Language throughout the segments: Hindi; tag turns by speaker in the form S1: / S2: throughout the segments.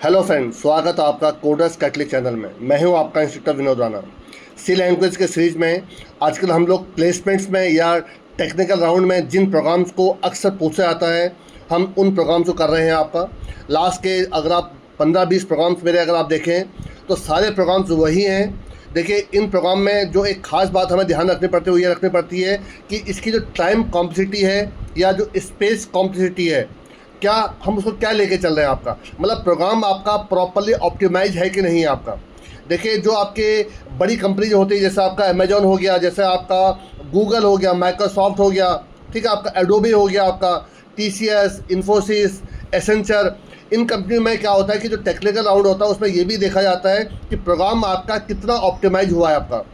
S1: हेलो फ्रेंड्स, स्वागत है आपका कोडर्स कैटलिक चैनल में। मैं हूं आपका इंस्ट्रक्टर विनोद राणा। सी लैंग्वेज के सीरीज में आजकल हम लोग प्लेसमेंट्स में या टेक्निकल राउंड में जिन प्रोग्राम्स को अक्सर पूछा जाता है, हम उन प्रोग्राम्स को कर रहे हैं। आपका लास्ट के अगर आप 15-20 प्रोग्राम्स मेरे अगर आप देखें तो सारे प्रोग्राम्स वही हैं। देखिए, इन प्रोग्राम में जो एक ख़ास बात हमें ध्यान रखनी पड़ती है वो ये रखनी पड़ती है कि इसकी जो टाइम कॉम्प्लेक्सिटी है या जो स्पेस कॉम्प्लेक्सिटी है, क्या हम उसको क्या लेके चल रहे हैं। आपका मतलब प्रोग्राम आपका प्रॉपरली ऑप्टिमाइज है कि नहीं है आपका। देखिए, जो आपके बड़ी कंपनी जो होती है, जैसे आपका अमेजॉन हो गया, जैसे आपका गूगल हो गया, माइक्रोसॉफ्ट हो गया, ठीक है, आपका एडोबी हो गया, आपका टीसीएस, इन्फोसिस, एसेंचर, इन कंपनी में क्या होता है कि जो टेक्निकल राउंड होता है उसमें ये भी देखा जाता है कि प्रोग्राम आपका कितना ऑप्टिमाइज हुआ है आपका।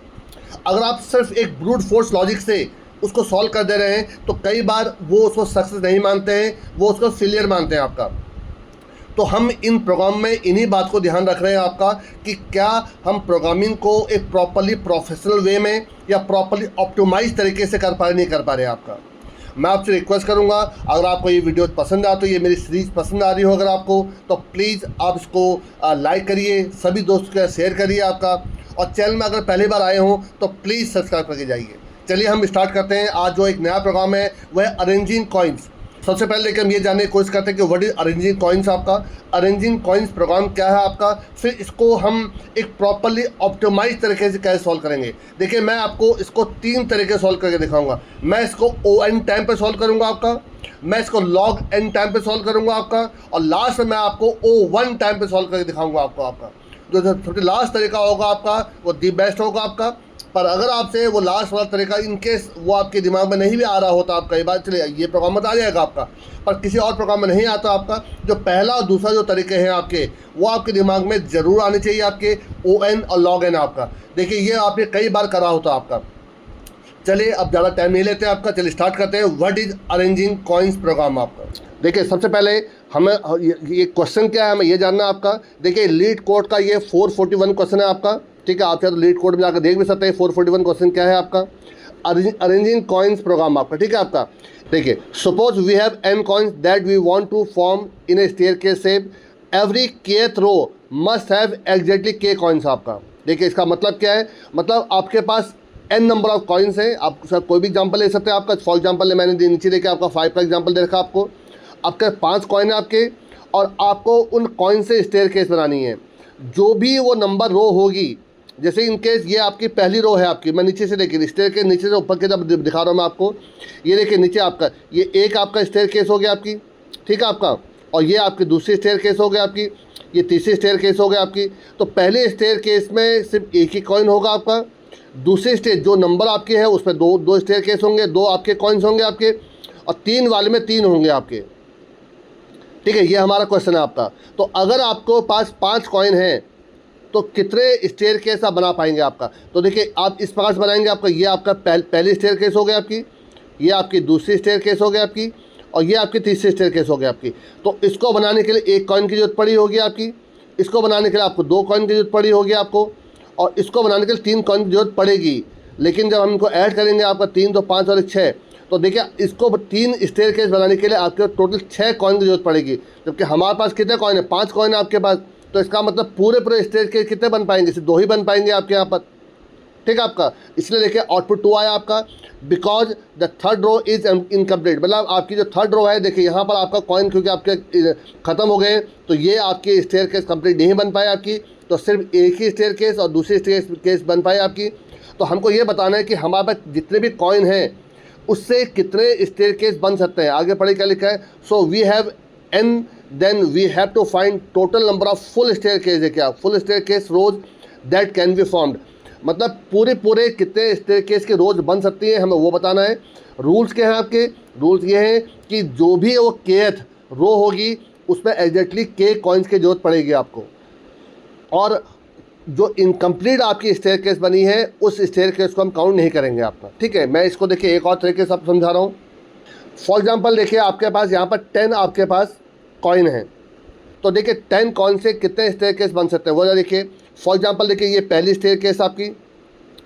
S1: अगर आप सिर्फ एक ब्रूट फोर्स लॉजिक से उसको सॉल्व कर दे रहे हैं तो कई बार वो उसको सक्सेस नहीं मानते हैं, वो उसको फेलियर मानते हैं आपका। तो हम इन प्रोग्राम में इन्हीं बात को ध्यान रख रहे हैं आपका कि क्या हम प्रोग्रामिंग को एक प्रॉपरली प्रोफेशनल वे में या प्रॉपरली ऑप्टिमाइज तरीके से कर पा रहे नहीं कर पा रहे हैं आपका। मैं आपसे रिक्वेस्ट करूंगा, अगर आपको ये वीडियो पसंद आ तो ये मेरी सीरीज़ पसंद आ रही हो अगर आपको, तो प्लीज़ आप इसको लाइक करिए, सभी दोस्तों के साथ शेयर करिए आपका, और चैनल में अगर पहली बार आए हों तो प्लीज़ सब्सक्राइब करके जाइए। चलिए हम स्टार्ट करते हैं। आज जो एक नया प्रोग्राम है वह है अरेंजिंग कॉइन्स। सबसे पहले लेकर हम ये जानने की कोशिश करते हैं कि व्हाट इज अरेंजिंग कॉइन्स। आपका अरेंजिंग कॉइन्स प्रोग्राम क्या है आपका, फिर इसको हम एक प्रॉपरली ऑप्टिमाइज तरीके से कैसे सॉल्व करेंगे। देखिए, मैं आपको इसको 3 तरीके से सॉल्व करके दिखाऊंगा। मैं इसको ON टाइम पे सॉल्व करूंगा आपका, मैं इसको log n टाइम पे सॉल्व करूंगा आपका, और लास्ट में मैं आपको O1 टाइम पे सॉल्व करके दिखाऊंगा आपका। जो सबसे लास्ट तरीका होगा आपका वो दी बेस्ट होगा आपका। पर अगर आपसे वो लास्ट वाला तरीका इनकेस वो आपके दिमाग में नहीं भी आ रहा होता, आप कई बार चले ये प्रोग्राम में आ जाएगा आपका, पर किसी और प्रोग्राम में नहीं आता आपका, जो पहला और दूसरा जो तरीके हैं आपके वो आपके दिमाग में ज़रूर आने चाहिए आपके, ON और log n आपका। देखिए, ये आपने कई बार करा होता आपका। चलिए, अब ज़्यादा टाइम नहीं लेते आपका, चलिए स्टार्ट करते हैं। What is arranging coins program आपका। देखिए, सबसे पहले हमें ये क्वेश्चन क्या है हमें ये जानना है आपका। देखिए, लीड कोड का ये 441 क्वेश्चन है आपका, ठीक है। आप चाहे तो लीड कोड में जाकर देख भी सकते हैं 441 क्वेश्चन क्या है आपका। अरेंजिंग कॉइन्स प्रोग्राम आपका, ठीक है आपका। देखिए, suppose we have n coins that we want to form in a staircase shape, every kth row must have exactly k coins आपका। देखिए, इसका मतलब क्या है, मतलब आपके पास n नंबर ऑफ कॉइन्स हैं। आप सर कोई भी एग्जांपल ले सकते हैं आपका। फॉर एग्जांपल मैंने नीचे देखिए आपका 5 का एग्जांपल दे रखा आपको। आपके 5 कॉइन है आपके, और आपको उन कॉइन से स्टेयरकेस बनानी है। जो भी वो नंबर रो होगी, जैसे इन केस ये आपकी पहली रो है आपकी, मैं नीचे से देखिए स्टेयरकेस नीचे से ऊपर की तरफ दिखा रहा हूँ मैं आपको। ये देखिए नीचे आपका ये एक आपका स्टेयरकेस हो गया आपकी, ठीक है आपका, और ये आपकी दूसरी स्टेयरकेस हो गया आपकी, ये तीसरी स्टेयरकेस हो गया आपकी। तो पहले स्टेयरकेस में सिर्फ एक ही कॉइन होगा आपका। दूसरे स्टेज जो नंबर आपके है उसमें दो स्टेयरकेस होंगे, 2 आपके कॉइन्स होंगे आपके, और 3 वाले में 3 होंगे आपके, ठीक है। ये हमारा क्वेश्चन है आपका। तो अगर आपको पास 5 कॉइन हैं तो कितने स्टेयरकेस आप बना पाएंगे आपका। तो देखिए, आप इस प्रकार से बनाएंगे आपका। ये आपका पहली स्टेयरकेस हो गई आपकी, ये आपकी दूसरी स्टेयरकेस हो गई आपकी, और ये आपकी तीसरी स्टेयरकेस हो गई आपकी। तो इसको बनाने के लिए 1 कॉइन की जरूरत पड़ी होगी आपकी, इसको बनाने के लिए आपको 2 कॉइन की जरूरत पड़ी होगी आपको, और इसको बनाने के लिए 3 कॉइन की जरूरत पड़ेगी। लेकिन जब हम इनको ऐड करेंगे आपका 3 तो 5 और 6, तो देखिए इसको 3 स्टेयरकेस बनाने के लिए आपके टोटल 6 कॉइन की जरूरत पड़ेगी। जबकि हमारे पास कितने कॉइन है, 5 कॉइन है आपके पास। तो इसका मतलब पूरे स्टेयरकेस कितने बन पाएंगे, सिर्फ 2 ही बन पाएंगे आपके यहाँ पर, ठीक है आपका। इसलिए देखिए आउटपुट 2 आया आपका, because the third row is incomplete. मतलब आपकी जो थर्ड रो है, देखिए यहाँ पर आपका कॉइन क्योंकि आपके ख़त्म हो गए, तो ये आपकी स्टेयरकेस कंप्लीट नहीं बन पाए आपकी। तो सिर्फ एक ही स्टेयरकेस और दूसरी स्टेयरकेस बन पाए आपकी। तो हमको ये बताना है कि हमारे पास जितने भी कॉइन हैं उससे कितने स्टेयरकेस बन सकते हैं। आगे पढ़े क्या लिखा है, so we have n then we have to find total number of full staircase है क्या, full staircase rows that can be formed. मतलब पूरे कितने स्टेयरकेस के रोज बन सकती है हमें वो बताना है। रूल्स क्या हैं आपके, रूल्स ये हैं कि जो भी वो kth रो होगी उसमें एग्जैक्टली k कॉइन्स की जरूरत पड़ेगी आपको, और जो इनकम्प्लीट आपकी स्टेयरकेस बनी है उस स्टेयरकेस को हम काउंट नहीं करेंगे आपका, ठीक है। मैं इसको देखिए एक और तरीके से समझा रहा हूँ। फॉर एग्जांपल देखिए आपके पास यहाँ पर 10 आपके पास कॉइन है, तो देखिए 10 कॉइन से कितने स्टेयरकेस बन सकते हैं वो देखिए। फॉर एग्जांपल देखिए ये पहली स्टेयरकेस आपकी,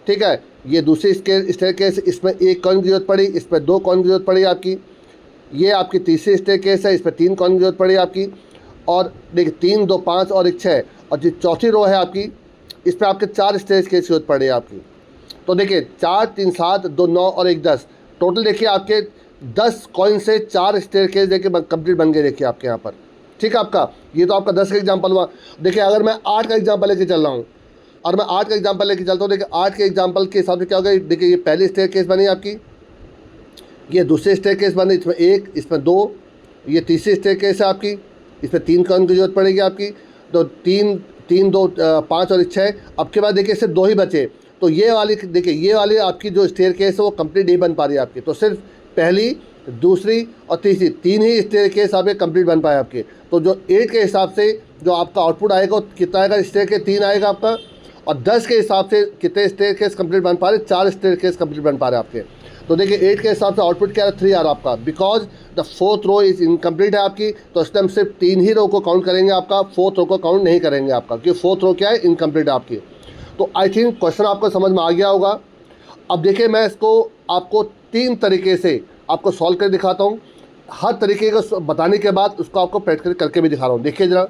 S1: ठीक है, ये दूसरी स्टेयरकेस, इसमें 1 कॉइन की जरूरत पड़ी, इस पर 2 कॉइन की जरूरत पड़ी आपकी। ये आपकी तीसरी स्टेयरकेस है, इस पर 3 कॉइन की जरूरत पड़ी आपकी। और देखिए 3 2 5 और एक 6, और जो चौथी रो है आपकी, इस पर आपके 4 स्टेयर्स की जरूरत पड़ रही है आपकी। तो देखिए 4 3 7 2 9 और एक 10, टोटल देखिए आपके 10 कॉइन से 4 स्टेयरकेस देखिए कंप्लीट बन गए देखिए आपके यहाँ पर। ठीक है आपका, ये तो आपका 10 का एग्जाम्पल हुआ। देखिए अगर मैं 8 का एग्जाम्पल लेके चल रहा हूँ, और मैं 8 का एग्जाम्पल लेके चलता हूँ, देखिए 8 के एग्जाम्पल के हिसाब से क्या होगा, देखिए ये पहली स्टेयरकेस बनी आपकी, ये दूसरी स्टेयरकेस बनी, इसमें 1, इसमें 2, ये तीसरी स्टेयरकेस है आपकी, इसमें 3 कॉइन की जरूरत पड़ेगी आपकी। तो 3 3 2 5 और 6, अब के बाद देखिए सिर्फ 2 ही बचे। तो ये वाली देखिए, ये वाली आपकी जो स्टेयरकेस है वो कंप्लीट नहीं बन पा रही है आपकी। तो सिर्फ पहली, दूसरी और तीसरी 3 ही स्टेयरकेस आपके कंप्लीट बन पाए आपके। तो जो 8 के हिसाब से जो आपका आउटपुट आएगा वो कितना आएगा, स्टेयरकेस 3 आएगा आपका। और 10 के हिसाब से कितने स्टेयरकेस कंप्लीट बन पा रहे, 4 स्टेयरकेस कंप्लीट बन पा रहे आपके। तो देखिए 8 के हिसाब से आउटपुट क्या है, 3 आ रहा आपका, because the 4th row is incomplete है आपकी। तो इस टाइम सिर्फ 3 ही रो को काउंट करेंगे आपका, 4th रो को काउंट नहीं करेंगे आपका, क्योंकि 4th रो क्या है, इनकम्प्लीट है आपकी। तो आई थिंक क्वेश्चन आपको समझ में आ गया होगा। अब देखिए मैं इसको आपको 3 तरीके से आपको सॉल्व कर दिखाता हूँ। हर तरीके को बताने के बाद उसको आपको प्रैक्टिकल करके भी दिखा रहा हूँ। देखिए ज़रा,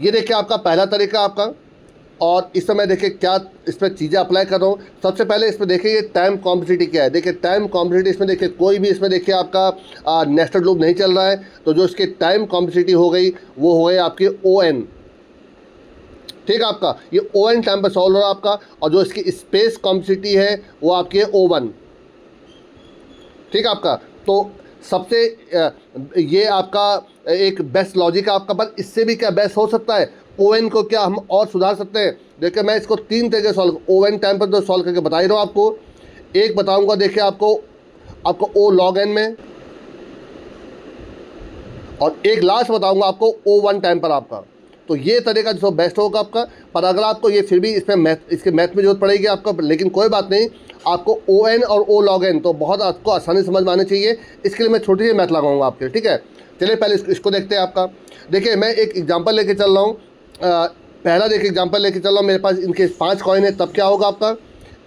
S1: ये देखिए आपका पहला तरीका आपका, और इस समय देखिए क्या इसमें चीज़ें अप्लाई कर रहा हूँ। सबसे पहले इसमें देखिए ये टाइम कॉम्प्लेक्सिटी क्या है। देखिए टाइम कॉम्प्लेक्सिटी इसमें देखिए कोई भी इसमें देखिए आपका नेस्टेड लूप नहीं चल रहा है। तो जो इसकी टाइम कॉम्प्लेक्सिटी हो गई वो हो गई आपकी ON। ठीक है आपका, ये ON टाइम पर सॉल्व हो रहा है आपका। और जो इसकी स्पेस कॉम्प्लेक्सिटी है वो आपकी है O1। ठीक है आपका, तो सबसे ये आपका एक बेस्ट लॉजिक है आपका, पर इससे भी क्या बेस्ट हो सकता है, ON को क्या हम और सुधार सकते हैं। देखिए मैं इसको 3 तरीके सॉल्व, ON टाइम पर तो सॉल्व करके बता ही रहा हूँ आपको। एक बताऊंगा देखिए आपको O log n में, और एक लास्ट बताऊंगा आपको O1 टाइम पर आपका। तो ये तरीका जो बेस्ट होगा आपका। पर अगर आपको ये फिर भी इसमें इसके मैथ में जरूरत पड़ेगी आपका, लेकिन कोई बात नहीं, आपको ON और O log n तो बहुत आपको आसानी समझ में आनी चाहिए। इसके लिए मैं छोटी सी मैथ लगाऊंगा आपके। ठीक है, चलिए पहले इसको देखते हैं आपका। देखिए मैं एक एग्जांपल लेके चल रहा हूँ। पहला देखिए एग्जांपल लेके चल रहा हूँ, मेरे पास इनके 5 कॉइन है, तब क्या होगा आपका।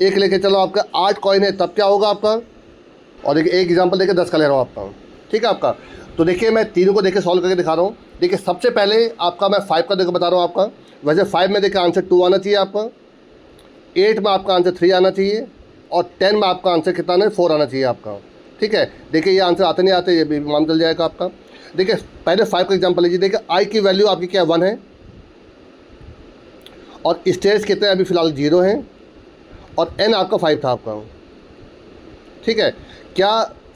S1: एक लेके चलो आपका 8 कॉइन है, तब क्या होगा आपका। और देखिए एक एग्जांपल देके 10 का ले रहा हूँ आपका। ठीक है आपका, तो देखिए मैं तीनों को देखिए सॉल्व करके दिखा रहा हूँ। देखिए सबसे पहले आपका मैं 5 का देखो बता रहा हूँ आपका। वैसे 5 में देखिए आंसर 2 आना चाहिए आपका, 8 में आपका आंसर 3 आना चाहिए, और 10 में आपका आंसर कितना आना है, 4 आना चाहिए आपका। ठीक है, देखिए ये आंसर आते नहीं आते ये भी मान चल जाएगा आपका। देखिए पहले 5 का एग्जाम्पल लीजिए। देखिए आई की वैल्यू आपकी क्या 1 है, और स्टेयर्स कितने अभी फ़िलहाल 0 हैं, और n आपका 5 था आपका। ठीक है, क्या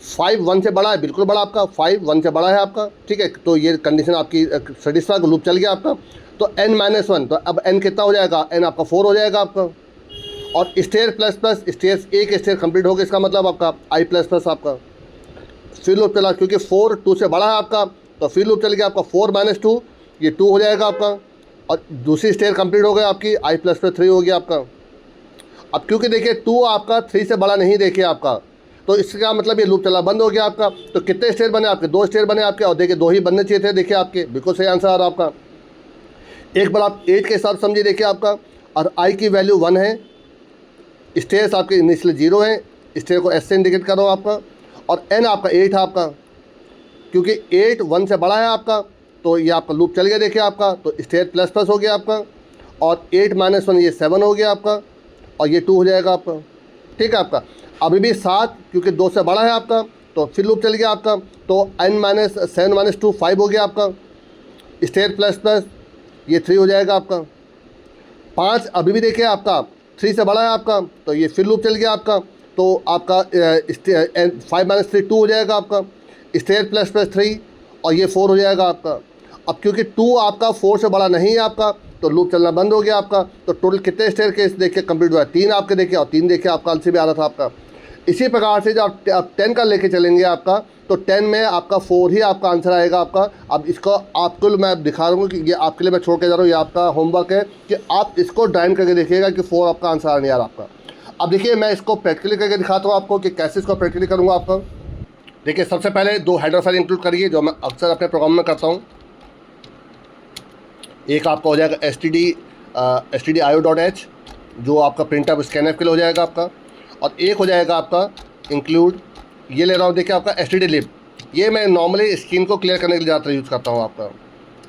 S1: 5 1 से बड़ा है, बिल्कुल बड़ा आपका, 5 1 से बड़ा है आपका। ठीक है, तो ये कंडीशन आपकी सेटिस्फाई, लूप चल गया आपका। तो n-1, तो अब n कितना हो जाएगा, n आपका 4 हो जाएगा आपका। और स्टेयर प्लस प्लस स्टेयर्स, एक स्टेयर कंप्लीट हो गया, इसका मतलब आपका i प्लस प्लस आपका फिर लूप चला, क्योंकि 4 2 से बड़ा है आपका, तो फिर लूप चल गया आपका 4 - 2, ये 2 हो जाएगा आपका। और दूसरी स्टेयर कंप्लीट हो गया आपकी, i प्लस प्लस 3 हो गया आपका। अब क्योंकि देखिए 2 आपका 3 से बड़ा नहीं देखिए आपका, तो इसका मतलब ये लूप चला बंद हो गया आपका। तो कितने स्टेयर बने आपके, 2 स्टेयर बने आपके, और देखिए 2 ही बनने चाहिए थे देखिए आपके, बिल्कुल सही आंसर आ रहा आपका। एक बार आप 8 के हिसाब समझिए देखिए आपका, और i की वैल्यू 1 है, स्टेयर्स आपके इनिशियल 0 हैं, स्टेयर को S से इंडिकेट कर रहा हूँ आपका, और n आपका 8 है आपका, क्योंकि 8 1 से बड़ा है आपका, तो ये आपका लूप चल गया देखिए आपका। तो स्टेयर प्लस प्लस हो गया आपका, और 8 - 1 ये 7 हो गया आपका, और ये 2 हो जाएगा आपका। ठीक है आपका, अभी भी 7 क्योंकि 2 से बड़ा है आपका, तो फिर लूप चल गया आपका। तो n - 2 5 हो गया आपका, स्टेयर प्लस प्लस ये 3 हो जाएगा आपका। 5 अभी भी देखिए आपका 3 से बड़ा है आपका, तो ये फिर लूप चल गया आपका। तो आपका 5 - 3 2 हो जाएगा आपका, स्टेयर प्लस प्लस 3, और ये 4 हो जाएगा आपका। अब क्योंकि 2 आपका 4 से बड़ा नहीं है आपका, तो लूप चलना बंद हो गया आपका। तो टोटल कितने स्टेयर केस देखिए कंप्लीट हुआ है, 3 आपके देखिए, और 3 देखिए आपका आंसर भी आ रहा था आपका। इसी प्रकार से जब आप 10 का लेके चलेंगे आपका, तो 10 में आपका 4 ही आपका आंसर आएगा आपका। अब इसको आपको मैं दिखा रहा हूँ कि ये आपके लिए मैं छोड़ के जा रहा हूँ, ये आपका होमवर्क है कि आप इसको ड्राइव करके देखिएगा कि 4 आपका आंसर आ नहीं आ रहा आपका। अब देखिए मैं इसको प्रैक्टिकली करके दिखाता हूँ आपको कि कैसे इसको प्रैक्टिकली करूँगा आपका। देखिए सबसे पहले 2 हेडर फाइल इंक्लूड करिए, जो मैं अक्सर अपने प्रोग्राम में करता हूँ। एक आपका हो जाएगा stdio.h, जो आपका प्रिंटअप स्कैनएफ के लिए हो जाएगा आपका, और एक हो जाएगा आपका इंक्लूड, ये ले रहा हूँ देखिए आपका stdlib। ये मैं नॉर्मली स्क्रीन को क्लियर करने के लिए ज़्यादातर यूज़ करता हूँ आपका।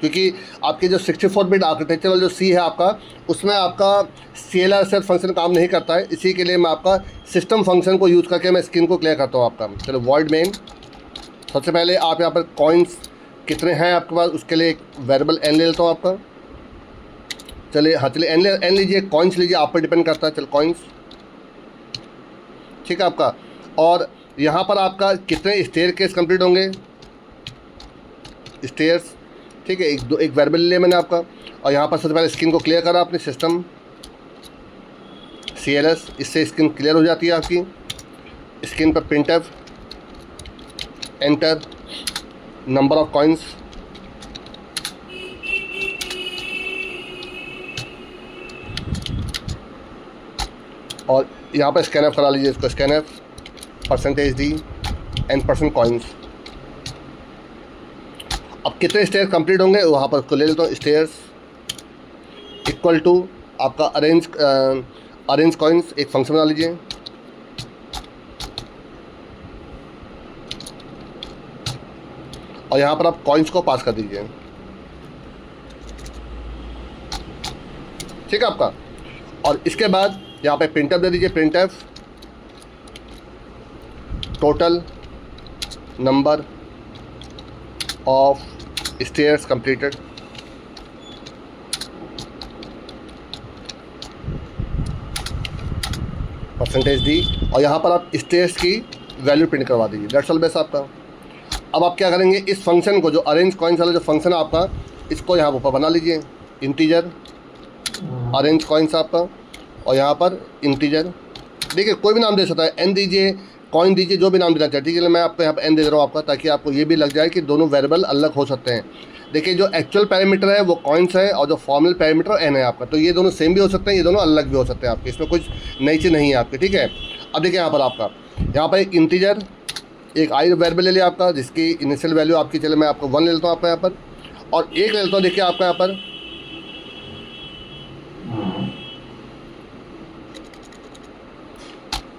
S1: क्योंकि आपके जो 64 बिट आर्किटेक्चरल जो सी है आपका, उसमें आपका CLR सेट फंक्शन काम नहीं करता है। इसी के लिए मैं आपका सिस्टम फंक्शन को यूज़ करके मैं स्क्रीन को क्लियर करता हूँ आपका। चलो वॉइड मेन, सबसे पहले आप यहाँ पर कॉइन्स कितने हैं आपके पास, उसके लिए एक वेरिएबल n ले लेता हूँ आपका। चलिए हाँ, चलिए n लीजिए, कॉइन्स लीजिए, आप पर डिपेंड करता है। चलो कॉइन्स, ठीक है आपका। और यहाँ पर आपका कितने स्टेयर केस कंप्लीट होंगे, स्टेयर्स, ठीक है। एक वेरिएबल ले मैंने आपका, और यहाँ पर सबसे पहले स्क्रीन को क्लियर करा आपने, सिस्टम CLS, इससे स्क्रीन क्लियर हो जाती है आपकी। स्क्रीन पर printf, enter number of coins, और यहाँ पर स्कैनफ करा लीजिए इसको, स्कैनफ %d n% कॉइन्स। अब कितने स्टेयर्स कंप्लीट होंगे वहाँ पर उसको ले लेता हूँ, स्टेयर्स इक्वल टू आपका अरेंज कॉइन्स, एक फंक्शन बना लीजिए। और यहाँ पर आप कॉइन्स को पास कर दीजिए, ठीक है आपका। और इसके बाद यहाँ पे printf दे दीजिए, printf total number of stairs completed. %d, और यहाँ पर आप स्टेयर्स की वैल्यू प्रिंट करवा दीजिए। दैट्स ऑल बेस आपका। अब आप क्या करेंगे, इस फंक्शन को, जो अरेंज कॉइन्स वाला जो फंक्शन है आपका, इसको यहाँ ऊपर बना लीजिए, इंटीजर अरेंज कॉइन्स आपका, और यहाँ पर इंटीजर, देखिए कोई भी नाम दे सकता है, n दीजिए, कॉइन दीजिए, जो भी नाम देना चाहिए, ठीक है। मैं आपको यहाँ पर n दे रहा हूँ आपका, ताकि आपको ये भी लग जाए कि दोनों वेरिएबल अलग हो सकते हैं। देखिए जो एक्चुअल पैरामीटर है वो कॉइन्स है, और जो फॉर्मल पैरामीटर n है आपका, तो ये दोनों सेम भी हो सकते हैं, ये दोनों अलग भी हो सकते हैं आपके, इसमें कुछ नई चीज़ नहीं है आपकी, ठीक है। अब देखिए यहाँ पर आपका, यहाँ पर एक इंटीजर, एक i वेरिएबल ले लिया आपका, जिसकी इनिशियल वैल्यू आपकी, चले मैं आपको 1 ले लेता हूँ आपका यहाँ पर, और एक ले लेता हूँ, देखिए आपका यहाँ पर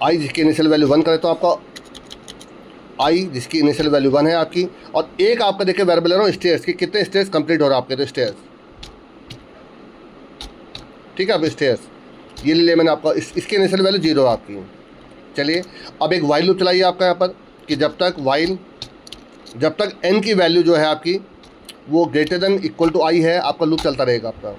S1: i जिसकी इनिशियल वैल्यू 1 कर देता हूँ आपका, i जिसकी इनिशियल वैल्यू 1 है आपकी, और एक आपका देखिए वेरिएबल ले रहा हूँ स्टेयर्स की, कितने स्टेयर्स कंप्लीट हो रहा है आपके, तो स्टेयर्स, ठीक है। अब स्टेयर्स ये ले लिया मैंने आपका, इसकी इनिशियल वैल्यू 0 है आपकी। चलिए अब एक वाइल लूप चलाइए आपका यहाँ पर, कि जब तक n की वैल्यू जो है आपकी वो greater than equal to i है, आपका लूप चलता रहेगा आपका।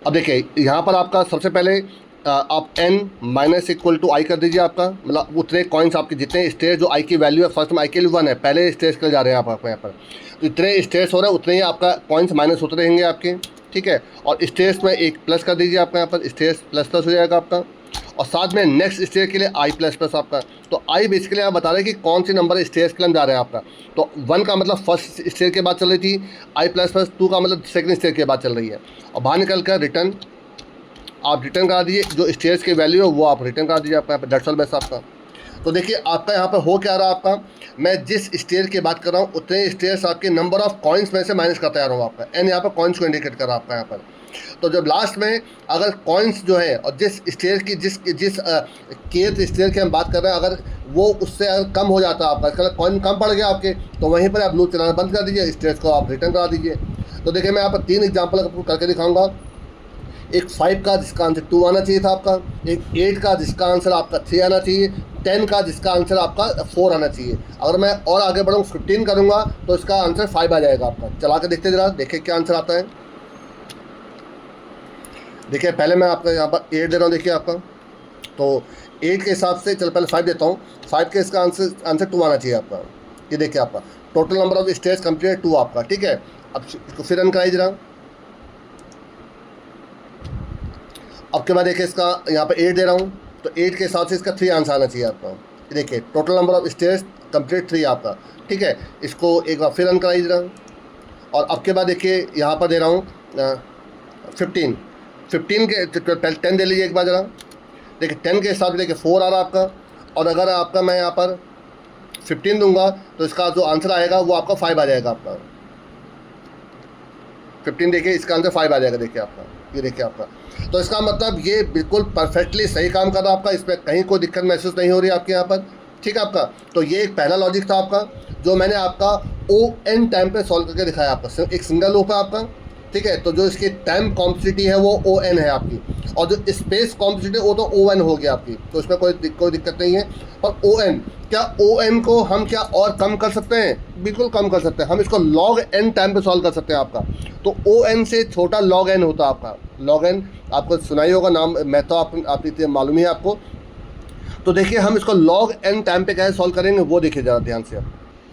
S1: अब देखिए यहाँ पर आपका सबसे पहले आप n minus equal to i कर दीजिए आपका, मतलब उतने कॉइन्स आपके जितने स्टेयर्स, जो i की वैल्यू है, फर्स्ट में i के लिए 1 है, पहले स्टेयर्स के जा रहे हैं आप यहाँ पर, तो इतने स्टेयर्स हो रहे हैं, उतने ही आपका कॉइन्स माइनस होते रहेंगे आपके, ठीक है। और स्टेयर्स में एक प्लस कर दीजिए आपका, यहाँ पर स्टेयर्स प्लस हो जाएगा आपका, और साथ में नेक्स्ट स्टेयर के लिए i++ आपका। तो i बेसिकली आप बता रहे हैं कि कौन सी नंबर स्टेयर्स के लिए हम जा रहे हैं आपका। तो 1 का मतलब फर्स्ट स्टेयर के बाद चल रही थी, i++ 2 का मतलब सेकंड स्टेयर के बाद चल रही है। और बाहर निकल कर रिटर्न आप रिटर्न करा दीजिए, जो स्टेयर्स की वैल्यू है वो आप रिटर्न करा दीजिए आपका यहाँ पर। दैट्स ऑल बेस आपका। तो देखिए आपका यहाँ पर हो क्या रहा है आपका, मैं जिस स्टेयर की बात कर रहा हूँ उतने स्टेयर्स आपके नंबर ऑफ कॉइन्स में से माइनस करता जा रहा हूँ आपका, एन यहाँ पर कॉइन्स को इंडिकेट कर रहा है आपका यहाँ पर। तो जब लास्ट में अगर कॉइन्स जो है, और जिस स्टेयर की जिस केथ स्टेयर की हम बात कर रहे हैं, अगर वो उससे अगर कम हो जाता है आपका, इसका कॉइन कम पड़ गया आपके, तो वहीं पर आप लूप चलाना बंद कर दीजिए, स्टेयर्स को आप रिटर्न करा दीजिए। तो देखिए मैं यहाँ पर 3 एग्जाम्पल आपको करके दिखाऊंगा। एक 5 का जिसका आंसर 2 आना चाहिए था आपका, एक 8 का जिसका आंसर आपका 3 आना चाहिए, 10 का जिसका आंसर आपका 4 आना चाहिए। अगर मैं और आगे बढ़ूँ 15 करूँगा तो इसका आंसर 5 आ जाएगा आपका। चला के देखते जरा, देखिए क्या आंसर आता है। देखिए पहले मैं आपका यहाँ पर 8 दे रहा हूँ, देखिए आपका, तो 8 के हिसाब से चल पहले 5 देता हूँ। 5 के इसका आंसर 2 आना चाहिए आपका। ये देखिए आपका total number of stairs complete 2 आपका, ठीक है। अब इसको फिर रन कराइए जरा। अब के बाद देखिए इसका यहाँ पर 8 दे रहा हूँ, तो 8 के हिसाब से इसका 3 आंसर आना चाहिए आपका। ये देखिए total number of stairs complete 3 आपका, ठीक है। इसको एक बार फिर रन कराइए जरा। और अब के बाद देखिए यहाँ पर दे रहा हूँ 15 के पहले 10 दे लीजिए एक बार जरा। देखिए 10 के हिसाब से देखिए 4 आ रहा है आपका, और अगर आपका मैं यहाँ पर 15 दूंगा तो इसका जो आंसर आएगा वो आपका 5 आ जाएगा आपका। 15 देखिए इसका आंसर 5 आ जाएगा, देखिए आपका, ये देखिए आपका। तो इसका मतलब ये बिल्कुल परफेक्टली सही काम कर रहा है आपका, इसमें कहीं कोई दिक्कत महसूस नहीं हो रही है आपके यहाँ पर, ठीक है आपका। तो ये एक पहला लॉजिक था आपका, जो मैंने आपका ओ एन टाइम पे सॉल्व करके दिखाया आपका, एक सिंगल लूप है आपका, ठीक है। तो जो इसकी टाइम कॉम्प्लेक्सिटी है वो ओ एन है आपकी, और जो स्पेस कॉम्प्लेक्सिटी वो तो ओ एन हो गया आपकी, तो इसमें कोई दिक्कत नहीं है। और ओ एन, क्या ओ एन को हम क्या और कम कर सकते हैं? बिल्कुल कम कर सकते हैं, हम इसको लॉग एन टाइम पे सॉल्व कर सकते हैं आपका। तो ओ एन से छोटा लॉग एन होता है आपका, लॉग एन आपको सुनाई होगा नाम, मैं तो आप मालूम ही है आपको। तो देखिए हम इसको लॉग एन टाइम पे कैसे सॉल्व करेंगे वो देखिए ज़रा ध्यान से आप।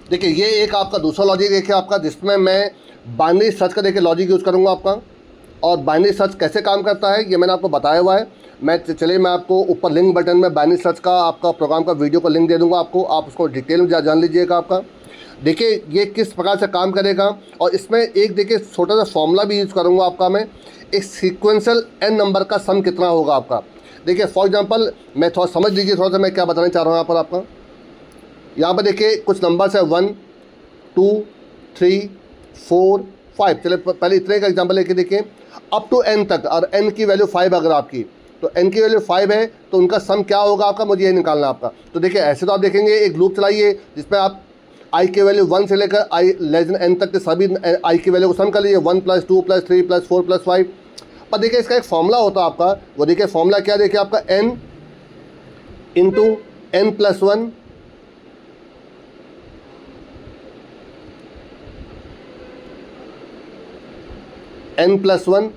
S1: देखिए ये एक आपका दूसरा लॉजिक देखिए आपका, जिसमें मैं बाइनरी सर्च का देखिए लॉजिक यूज़ करूँगा आपका। और बाइनरी सर्च कैसे काम करता है ये मैंने आपको बताया हुआ है। चलिए मैं आपको ऊपर लिंक बटन में बाइनरी सर्च का आपका प्रोग्राम का वीडियो का लिंक दे दूँगा आपको, आप उसको डिटेल में जान लीजिएगा आपका। देखिए ये किस प्रकार से काम करेगा, और इसमें एक देखिए छोटा सा फॉर्मूला भी यूज़ करूँगा आपका मैं, एक सीक्वेंशियल एन नंबर का सम कितना होगा आपका। देखिए फॉर एग्जांपल मैं थोड़ा समझ लीजिए थोड़ा सा मैं क्या बताना चाह रहा हूँ यहाँ पर आपका। यहाँ पर देखिए कुछ नंबर्स है 1 2 3 4 5। चलिए पहले इतने का एग्जांपल लेके देखिए अप टू एन तक, और एन की वैल्यू 5 अगर आपकी, तो एन की वैल्यू 5 है तो उनका सम क्या होगा आपका, मुझे ये निकालना आपका। तो देखिए ऐसे तो आप देखेंगे एक लूप चलाइए जिसमें आप आई की वैल्यू 1 से लेकर आई लेस देन एन तक के सभी आई की वैल्यू को सम कर लीजिए, 1 + 2 + 3 + 4 + 5। पर देखिए इसका एक फॉर्मूला होता है आपका, वो देखिए फॉर्मूला क्या, देखिए आपका n इंटू n + 1 n + 1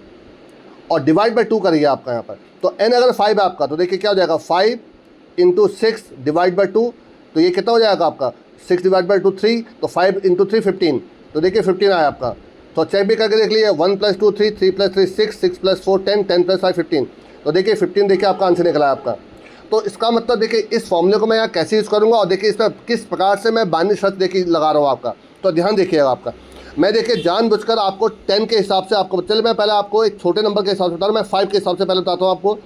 S1: और डिवाइड बाई 2 करिए आपका यहाँ पर। तो n अगर 5 है आपका तो देखिए क्या हो जाएगा, 5 × 6 डिवाइड बाई 2, तो ये कितना हो जाएगा आपका, 6 डिवाइड बाई 2 3, तो 5 × 3 15, तो देखिए 15 आया आपका। तो चेक भी करके देख लीजिए, 1 + 2 3, 3 + 3 6, 6 + 4 10, 10 + 5 15, तो देखिए 15 देखिए आपका आंसर निकला है आपका। तो इसका मतलब देखिए इस फॉर्मूले को मैं यहाँ कैसे यूज़ करूँगा, और देखिए इसमें किस प्रकार से मैं बाइनरी सर्च देखिए लगा रहा हूँ आपका। तो ध्यान देखिएगा आपका, मैं देखिए जानबूझकर आपको 10 के हिसाब से आपको, चलिए मैं पहले आपको एक छोटे नंबर के हिसाब से बता रहा हूँ, मैं 5 के हिसाब से पहले बताता हूँ आपको।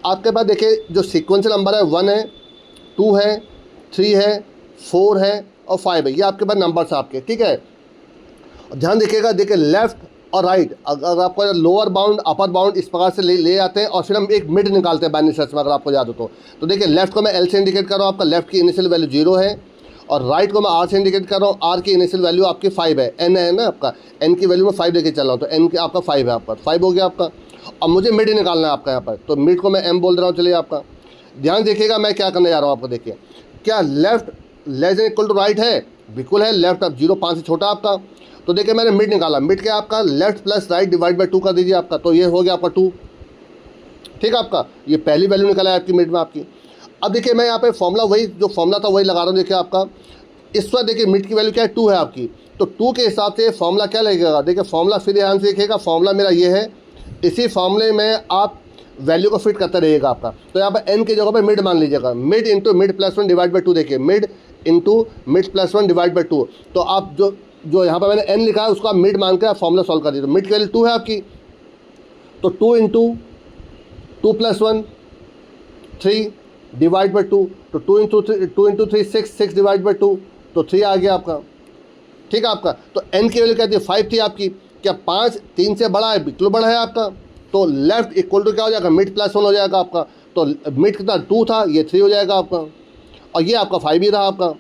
S1: आपके पास देखिए जो सीक्वेंशियल नंबर है 1 है, 2 है, 3 है, 4 है और 5 है, ये आपके पास नंबर्स हैं आपके, ठीक है। ध्यान देखिएगा, देखिए लेफ्ट और राइट, अगर आपको लोअर बाउंड अपर बाउंड इस प्रकार से ले आते हैं, और फिर हम एक मिड निकालते हैं बाइनरी सर्च में, अगर आपको याद हो तो देखिए लेफ्ट को मैं एल से इंडिकेट कर रहा हूँ, आपका लेफ्ट की इनिशियल वैल्यू 0 है, और राइट को मैं आर से इंडिकेट कर रहा हूँ, आर की इनिशियल वैल्यू आपकी 5 है, एन है ना आपका, एन की वैल्यू में 5 लेके चल रहा हूँ, तो एन के आपका 5 है आपका, 5 हो गया आपका। अब मुझे मिड निकालना है आपका यहाँ पर, तो मिड को मैं एम बोल रहा हूँ। चलिए आपका ध्यान देखिएगा मैं क्या करने जा रहा हूँ आपको, देखिए क्या left less than equal to right है, बिल्कुल है, लेफ्ट अब 0 5 से छोटा आपका। तो देखिए मैंने मिड निकाला, मिड के आपका left plus right divide by 2 कर दीजिए आपका, तो ये हो गया आपका 2, ठीक है आपका, ये पहली वैल्यू निकला है आपकी मिड में आपकी। अब देखिए मैं यहाँ पे फॉर्मूला वही जो फॉर्मूला था वही लगा रहा हूँ, देखिए आपका इस वक्त देखिए मिड की वैल्यू क्या है, 2 है आपकी, तो 2 के हिसाब से फॉर्मूला क्या लगेगा, देखिए फॉर्मूला फिर ध्यान से देखिएगा, फॉर्मूला मेरा ये है, इसी फॉर्मूले में आप वैल्यू को फिट करते रहिएगा आपका। तो यहाँ पर एन की जगह पर मिड मान लीजिएगा, mid into mid plus 1 divide by 2, देखिए mid into mid plus 1 divide by 2, तो आप जो यहाँ पर मैंने एन लिखा है उसका मिड मान के आप फॉर्मूला सॉल्व कर दीजिए। मिड की वैल्यू 2 है आपकी, तो 2 इंटू 2 + 1 3 डिवाइड बाई 2, तो 2 इंटू 3 6, 6 डिवाइड बाई 2, तो 3 आ गया आपका, ठीक है आपका। तो n की वैल्यू क्या थी, 5 थी आपकी, क्या 5 3 से बड़ा है, बिल्कुल बड़ा है आपका, तो लेफ्ट इक्वल टू क्या हो जाएगा, मिड प्लस 1 हो जाएगा आपका, तो मिड कितना 2 था, ये 3 हो जाएगा आपका, और ये आपका 5 ही रहा आपका।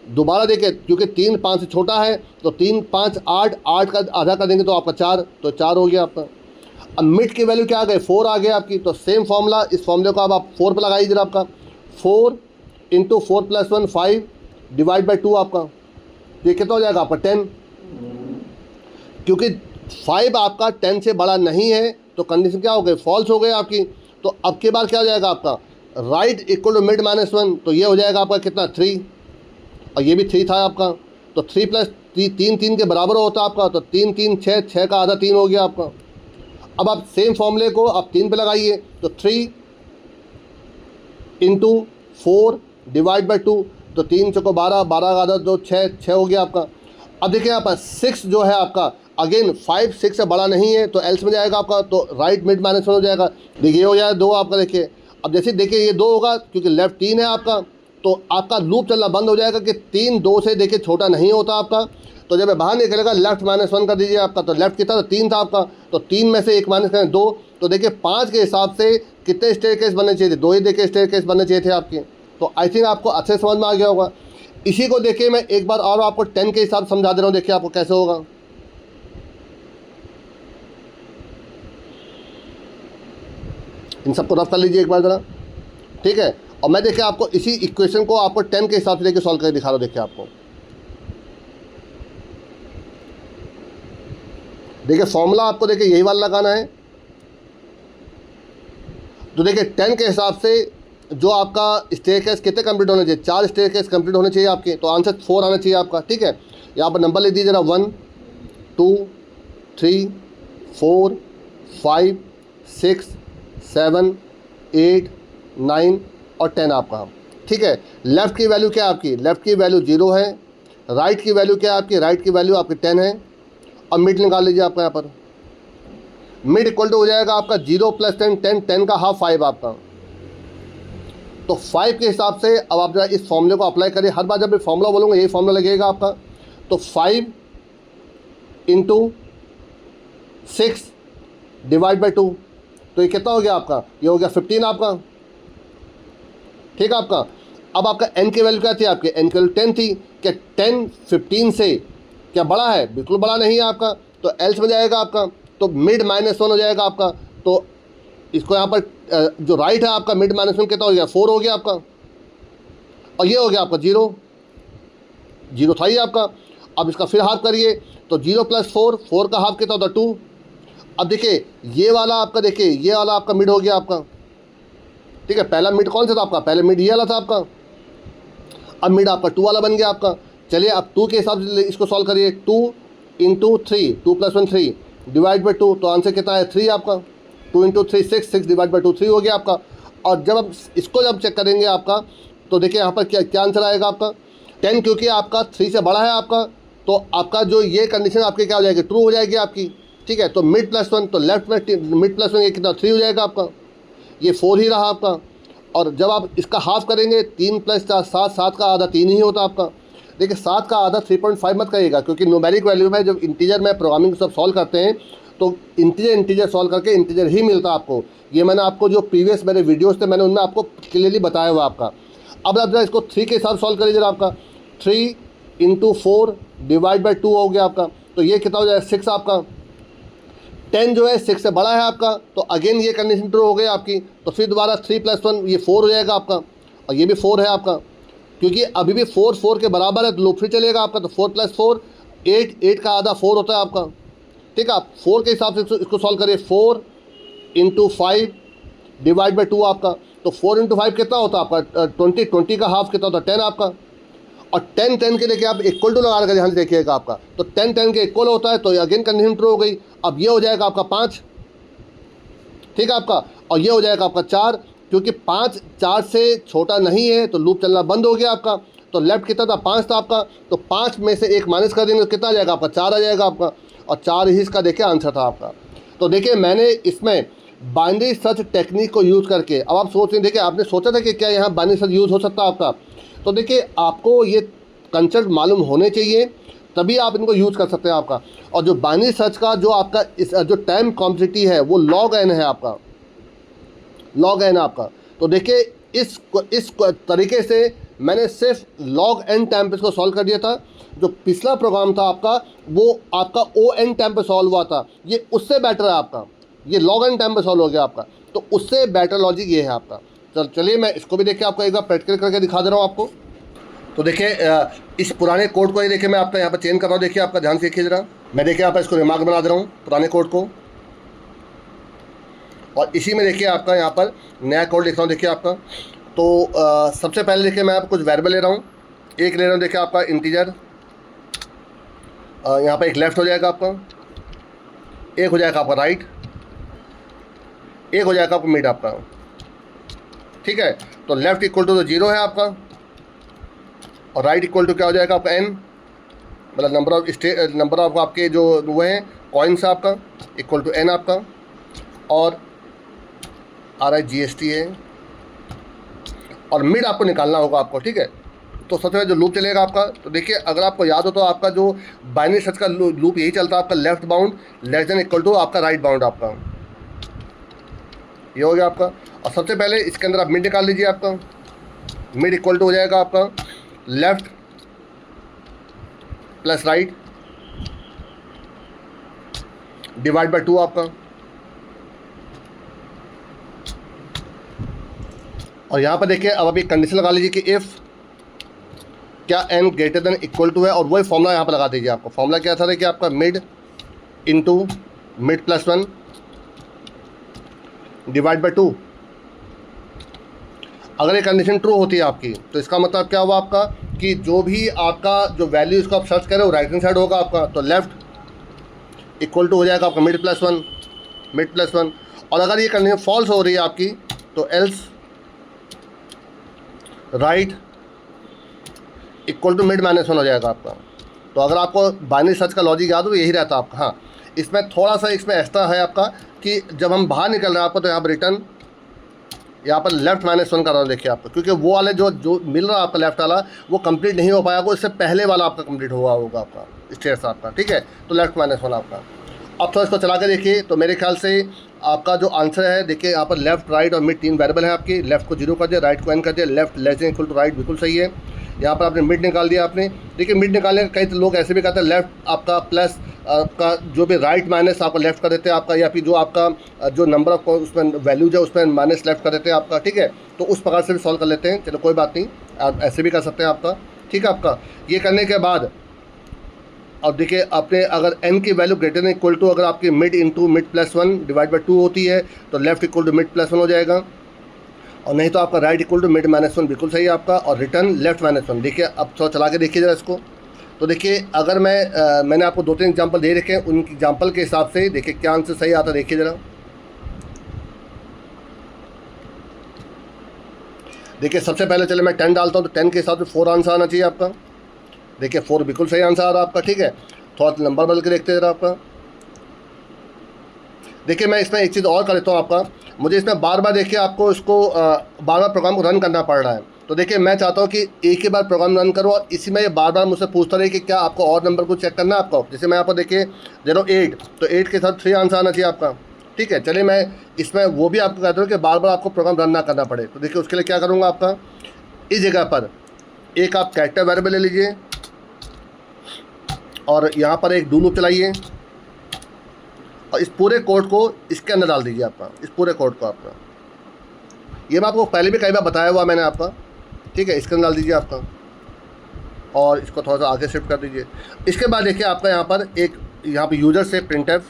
S1: दोबारा देखिए क्योंकि 3 5 से छोटा है, तो 3 5 8, 8 का आधा कर देंगे तो आपका 4, तो 4 हो गया आपका। अब मिड की वैल्यू क्या आ गई, 4 आ गया आपकी, तो सेम फॉर्मूला, इस फॉर्मूले को अब आप 4 पर लगाइए जरा आपका, 4 इंटू 4 + 1 5 डिवाइड बाई 2 आपका, ये कितना हो जाएगा आपका 10, क्योंकि 5 आपका 10 से बड़ा नहीं है, तो कंडीशन क्या हो गई, फॉल्स हो गई आपकी। तो अब के बाद क्या हो जाएगा आपका, राइट इक्वल टू मिड -1, तो ये हो जाएगा आपका कितना 3, और ये भी 3 था आपका, तो 3 + 3 3 के बराबर होता है आपका, तो 3 3 6, 6 का आधा 3 हो गया आपका। अब आप सेम फॉर्मूले को आप 3 पे लगाइए, तो 3 इंटू 4 डिवाइड बाई 2, तो 3 चौको 12, 12 का आधा 2 6, 6 हो गया आपका। अब देखिए यहाँ पर 6 जो है आपका, अगेन 5 6 से बड़ा नहीं है, तो एल्स में जाएगा आपका, तो राइट मिड -1 हो जाएगा, देखिए ये हो जाएगा 2 आपका। देखिए अब जैसे देखिए ये 2 होगा, क्योंकि लेफ्ट 3 है आपका, तो आपका लूप चलना बंद हो जाएगा कि 3 2 से देखिए छोटा नहीं होता आपका। तो जब बाहर निकलेगा लेफ्ट -1 कर दीजिए आपका, तो लेफ्ट कितना था 3 था आपका, तो 3 में से 1 माइनस करें 2, तो देखिए 5 के हिसाब से कितने स्टेयर केस बनने चाहिए थे, 2 ही देखिए स्टेयर केस बनने चाहिए थे आपके। तो आई थिंक आपको अच्छे समझ में आ गया होगा। इसी को देखिए मैं एक बार और आपको 10 के हिसाब से समझा दे रहा हूँ, देखिए आपको कैसे होगा। इन सबको रफ कर लीजिए एक बार ज़रा, ठीक है। और मैं देखिए आपको इसी इक्वेशन को आपको 10 के हिसाब से देखिए सॉल्व करके दिखा रहा हूँ। देखिए आपको देखिए फॉर्मूला आपको देखिए यही वाला लगाना है। तो देखिए 10 के हिसाब से जो आपका स्टेयरकेस कितने कंप्लीट होने चाहिए, 4 स्टेयरकेस कंप्लीट होने चाहिए आपके, तो आंसर 4 आना चाहिए आपका, ठीक है। यहाँ पर नंबर लिख दीजिए जरा, 1 2 3 4 5 6 7 8 9 और 10 आपका, ठीक है। लेफ़्ट की वैल्यू क्या है आपकी, लेफ़्ट की वैल्यू 0 है। राइट की वैल्यू क्या है आपकी, राइट की वैल्यू आपकी 10 है। अब मिड निकाल लीजिए आपका, यहाँ पर मिड इक्वल टू हो जाएगा आपका 0 + 10 10, 10 का हाफ 5 आपका। तो 5 के हिसाब से अब आप जरा इस फॉर्मूले को अप्लाई करिए। हर बार जब मैं फॉर्मूला बोलूँगा यही फॉर्मूला लगेगा आपका। तो 5 × 6 / 2, तो ये कितना हो गया आपका, ये हो गया 15 आपका, ठीक है आपका। अब आपका n की वैल्यू क्या थी, आपके n की वैल्यू 10 थी। क्या 10 15 से क्या बड़ा है, बिल्कुल बड़ा नहीं है आपका, तो एल्स में जाएगा आपका, तो मिड -1 हो जाएगा आपका। तो इसको यहाँ पर जो राइट है आपका मिड -1 कितना हो गया, 4 हो गया आपका। और ये हो गया आपका 0 0 था ही आपका। अब इसका फिर हाफ करिए, तो 0 + 4, 4 का हाफ कितना होता है, 2। अब देखिए ये वाला आपका, देखिए ये वाला आपका मिड हो गया आपका, ठीक है। पहला मिड कौन सा था आपका, पहले मिड ये वाला था आपका। अब मिड आपका 2 वाला बन गया आपका। चलिए अब 2 के हिसाब से इसको सॉल्व करिए। 2 × 3, 2 + 1 3 / 2, तो आंसर कितना है 3 आपका। 2 × 3 6, 6 / 2 3 हो गया आपका। और जब आप इसको जब चेक करेंगे आपका, तो देखिए यहाँ पर क्या क्या आंसर आएगा आपका 10, क्योंकि आपका 3 से बड़ा है आपका, तो आपका जो ये कंडीशन आपकी क्या हो जाएगी, ट्रू हो जाएगी आपकी, ठीक है। तो मिड +1, तो लेफ्ट में मिड +1 ये कितना 3 हो जाएगा आपका, ये 4 ही रहा आपका। और जब आप इसका हाफ करेंगे, 3 + 4 7, 7 का आधा 3 ही होता आपका। देखिए 7 का आधा 3.5 मत करिएगा, क्योंकि न्यूमेरिक वैल्यू में जब इंटीजर में प्रोग्रामिंग सब सॉल्व करते हैं तो इंटीजर सॉल्व करके इंटीजर ही मिलता है आपको। ये मैंने आपको जो प्रीवियस मेरे वीडियोस थे मैंने उनमें आपको क्लियरली बताया हुआ आपका। अब आप जरा इसको 3 के हिसाब सॉल्व करिए जरा आपका। 3 × 4 / 2 हो गया आपका, तो ये कितना हो जाएगा 6 आपका। 10 जो है 6 से बड़ा है आपका, तो अगेन ये कंडीशन ट्रू हो गई आपकी। तो फिर दोबारा 3 + 1 ये 4 हो जाएगा आपका, और ये भी 4 है आपका, क्योंकि अभी भी 4 4 के बराबर है, तो लूप फिर चलेगा आपका। तो 4 + 4 8, 8 का आधा 4 होता है आपका, ठीक है। आप 4 के हिसाब से इसको सॉल्व करिए। 4 × 5 / 2 आपका, तो 4 × 5 कितना होता है आपका 20, 20 का हाफ कितना होता है 10 आपका। और 10 10 के लेके आप इक्वल टू लगा कर ध्यान से देखिएगा आपका, तो 10 10 के इक्वल होता है, तो अगेन कंडीशन ट्रू हो गई। अब ये हो जाएगा आपका 5, ठीक है आपका। और ये हो जाएगा आपका 4, क्योंकि 5 4 से छोटा नहीं है, तो लूप चलना बंद हो गया आपका। तो लेफ्ट कितना था 5 था आपका, तो 5 में से 1 माइनस कर देंगे तो कितना आ जाएगा आपका 4 आ जाएगा आपका। और 4 ही इसका देखिए आंसर था आपका। तो देखिए मैंने इसमें बाइनरी सर्च टेक्निक को यूज़ करके, अब आप सोच रहे हैं, देखिए आपने सोचा था कि क्या यहाँ बाइनरी सर्च यूज़ हो सकता है आपका, तो देखिए आपको ये कंसेप्ट मालूम होने चाहिए, तभी आप इनको यूज़ कर सकते हैं आपका। और जो बाइनरी सर्च का जो आपका इस जो टाइम कॉम्प्लेक्सिटी है वो log n है आपका, log n आपका। तो देखिए इस तरीके से मैंने सिर्फ log n टाइम पे इसको सॉल्व कर दिया था। जो पिछला प्रोग्राम था आपका वो आपका O(n) टाइम पे सॉल्व हुआ था, ये उससे बेटर है आपका, ये log n टाइम पे सॉल्व हो गया आपका, तो उससे बेटर लॉजिक ये है आपका। चलिए मैं इसको भी देखिए आपको एक बार प्रैक्टिकल करके दिखा दे रहा हूँ आपको। तो देखिए इस पुराने कोड को ही देखिए मैं आपका यहाँ पर चेंज कर रहा हूँ, देखिए आपका ध्यान से देखिए जरा। मैं देखिए यहाँ पर इसको रिमार्क बना दे रहा हूँ पुराने कोड को, और इसी में देखिए आपका यहाँ पर नया कोड लिख रहा हूँ देखिए आपका। तो सबसे पहले देखिए मैं आपको कुछ वेरिएबल ले रहा हूँ, एक ले रहा हूँ देखिए आपका इंटीजर, यहाँ पर एक लेफ़्ट हो जाएगा आपका, एक हो जाएगा आपका राइट, एक हो जाएगा आपका मिड आपका, ठीक है। तो लेफ़्ट इक्वल टू 0 है आपका, और राइट इक्वल टू क्या हो जाएगा आपका n, मतलब नंबर ऑफ आपके जो वो हैं कॉइन्स आपका इक्वल टू n आपका, और RIGST है, और मिड आपको निकालना होगा आपको, ठीक है। तो सबसे पहले जो लूप चलेगा आपका, तो देखिए अगर आपको याद हो तो आपका जो बाइनरी सर्च का लूप यही चलता है आपका, left bound less than equal to आपका राइट बाउंड आपका, ये हो गया आपका। और सबसे पहले इसके अंदर आप मिड निकाल लीजिए आपका, मिड इक्वल टू हो जाएगा आपका left plus right divide by 2 आपका, और यहाँ पर देखिए अब अभी कंडीशन लगा लीजिए कि इफ़ क्या n greater than equal to है, और वही फॉर्मूला यहाँ पर लगा दीजिए। आपका फॉर्मूला क्या था देखिए, आपका mid into mid plus 1 divide by 2। अगर ये कंडीशन ट्रू होती है आपकी तो इसका मतलब क्या हुआ आपका कि जो भी आपका जो वैल्यू इसको आप सर्च करें वो राइट हैंड साइड होगा आपका, तो लेफ्ट इक्वल टू हो जाएगा आपका मिड प्लस वन। और अगर ये कंडीशन फॉल्स हो रही है आपकी तो else right equal to mid minus 1 हो जाएगा आपका। तो अगर आपको बाइनरी सर्च का लॉजिक याद हो तो यही रहता है आपका। हाँ, इसमें थोड़ा सा इसमें एक्स्ट्रा है आपका कि जब हम बाहर निकल रहे हैं आपको तो यहाँ पर रिटर्न यहाँ पर लेफ्ट -1 कर रहा हूँ देखिए आपको, क्योंकि वो वाले जो मिल रहा है आपका लेफ्ट वाला वो कंप्लीट नहीं हो पाया, वो इससे पहले वाला आपका कंप्लीट हुआ होगा आपका स्टेट्स आपका, ठीक है। तो लेफ्ट -1 आपका। अब थोड़ा इसको चला के देखिए तो मेरे ख्याल से आपका जो आंसर है देखिए यहाँ पर लेफ्ट राइट और मिड 3 वेरिएबल है आपकी। लेफ्ट को 0 कर दिया, राइट को n कर दिया, left less than equal to right बिल्कुल सही है। यहाँ पर आपने मिड निकाल दिया आपने। देखिए मिड निकालने का कई लोग ऐसे भी कहते हैं लेफ्ट आपका प्लस आपका जो भी राइट माइनस आपका लेफ्ट कर देते हैं आपका, या फिर जो आपका जो नंबर ऑफ उसमें वैल्यूज है उसमें माइनस लेफ्ट कर देते हैं आपका, ठीक है। तो उस प्रकार से भी सॉल्व कर लेते हैं, चलो कोई बात नहीं, आप ऐसे भी कर सकते हैं आपका, ठीक है। आपका ये करने के बाद अब देखिए आपने अगर n की value greater than equal to अगर आपकी mid into mid plus 1 divide by 2 होती है तो left equal to mid plus 1 हो जाएगा, और नहीं तो आपका राइट इक्वल टू मिड -1 बिल्कुल सही है आपका, और रिटर्न लेफ्ट -1। देखिए अब थोड़ा चला के देखिए जरा इसको। तो देखिए अगर मैंने आपको 2-3 एग्जांपल दे रखे हैं, उन एग्जांपल के हिसाब से देखिए क्या आंसर सही आता है। देखिए ज़रा, देखिए सबसे पहले चले मैं 10 डालता हूँ तो 10 के हिसाब से 4 आंसर आना चाहिए आपका। देखिए 4 बिल्कुल सही आंसर आ रहा है आपका, ठीक है। थोड़ा नंबर बदल के देखते हैं ज़रा आपका। देखिए मैं इसमें एक चीज़ और कर देता हूँ आपका, मुझे इसमें बार बार देखिए आपको इसको बार बार प्रोग्राम को रन करना पड़ रहा है। तो देखिए मैं चाहता हूँ कि एक ही बार प्रोग्राम रन करो और इसी में ये बार बार मुझसे पूछता रहे कि क्या आपको और नंबर को चेक करना है आपको। जैसे मैं यहाँ पर देखिए 08 तो 8 के साथ 3 आंसर आना चाहिए आपका, ठीक है। चलिए मैं इसमें वो भी आपको कहता हूँ कि बार बार आपको प्रोग्राम रन ना करना पड़े। तो देखिए उसके लिए क्या करूँगा आपका, इस जगह पर एक आप कैरेक्टर वेरिएबल ले लीजिए और यहाँ पर एक डू लूप चलाइए और इस पूरे कोड को इसके अंदर डाल दीजिए आपका, इस पूरे कोड को आपका। ये मैं आपको पहले भी कई बार बताया हुआ मैंने आपका, ठीक है। इसके अंदर डाल दीजिए आपका और इसको थोड़ा सा आगे शिफ्ट कर दीजिए। इसके बाद देखिए आपका यहाँ पर यहाँ पर यूज़र से प्रिंटफ